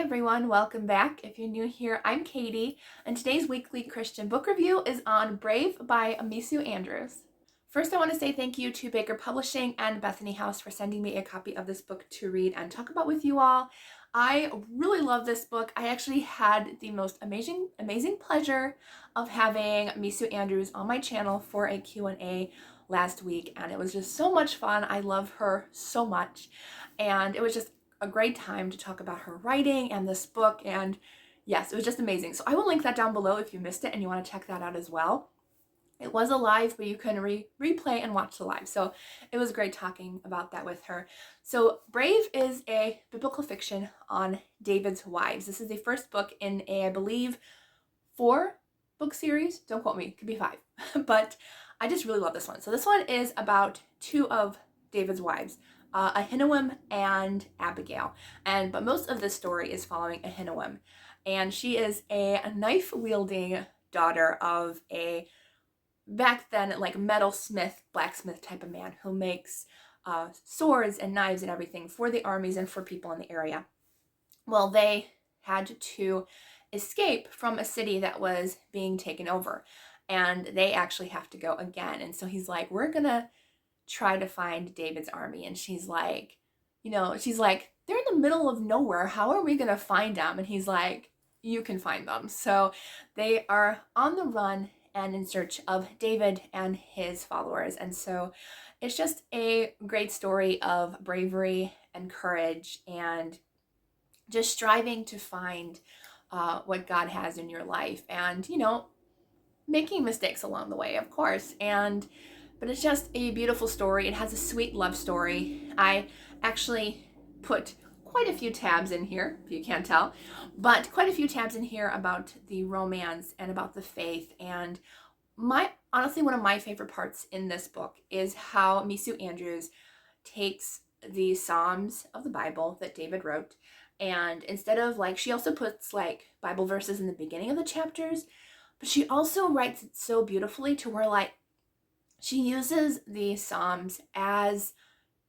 everyone, welcome back. If you're new here, I'm Katie, and today's weekly Christian book review is on Brave by Mesu Andrews. First, I want to say thank you to Baker Publishing and Bethany House for sending me a copy of this book to read and talk about with you all. I really love this book. I actually had the most amazing pleasure of having Mesu Andrews on my channel for a Q&A last week, and it was just so much fun. I love her so much, and it was just a great time to talk about her writing and this book, and yes, it was just amazing. So I will link that down below if you missed it and you want to check that out as well. It was a live, but you can replay and watch the live. So it was great talking about that with her. So Brave is a biblical fiction on David's wives. This is the first book in a, I believe, 4-book series. Don't quote me, it could be 5. But I just really love this one. So this one is about 2 of David's wives, Ahinoam and Abigail. But most of this story is following Ahinoam. And she is a knife-wielding daughter of a, back then, like metalsmith, blacksmith type of man who makes swords and knives and everything for the armies and for people in the area. Well, they had to escape from a city that was being taken over, and they actually have to go again. And so he's like, we're gonna try to find David's army. And she's like, they're in the middle of nowhere. How are we gonna find them? And he's like, you can find them. So they are on the run and in search of David and his followers. And so it's just a great story of bravery and courage and just striving to find what God has in your life, and making mistakes along the way, of course. But it's just a beautiful story. It has a sweet love story. I actually put quite a few tabs in here, if you can't tell, but quite a few tabs in here about the romance and about the faith. And honestly, one of my favorite parts in this book is how Mesu Andrews takes the Psalms of the Bible that David wrote, and instead of, she also puts Bible verses in the beginning of the chapters, but she also writes it so beautifully to where she uses the Psalms as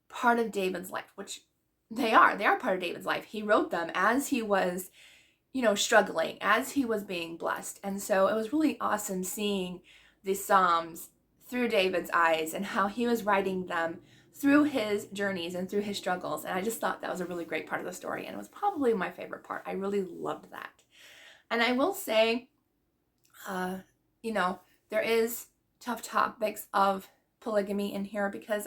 part of David's life, which they are part of David's life. He wrote them as he was, struggling, as he was being blessed. And so it was really awesome seeing the Psalms through David's eyes and how he was writing them through his journeys and through his struggles. And I just thought that was a really great part of the story, and it was probably my favorite part. I really loved that. And I will say, there is tough topics of polygamy in here, because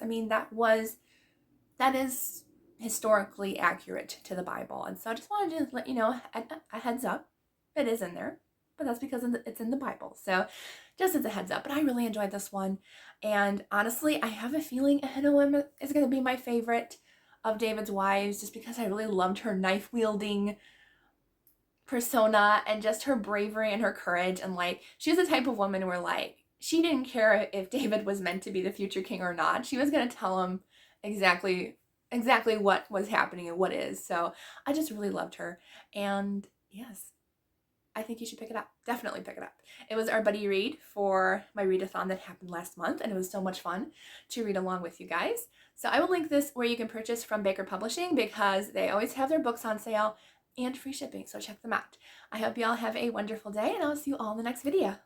that is historically accurate to the Bible. And so I just wanted to let you know a heads up. It is in there, but that's because it's in the Bible. So just as a heads up. But I really enjoyed this one, and honestly, I have a feeling Ahinoam is going to be my favorite of David's wives, just because I really loved her knife wielding persona and just her bravery and her courage. And she was the type of woman where she didn't care if David was meant to be the future king or not. She was going to tell him exactly what was happening and what is. So I just really loved her. And yes, I think you should pick it up. Definitely pick it up. It was our buddy read for my readathon that happened last month, and it was so much fun to read along with you guys. So I will link this where you can purchase from Baker Publishing, because they always have their books on sale and free shipping, so check them out. I hope you all have a wonderful day, and I'll see you all in the next video.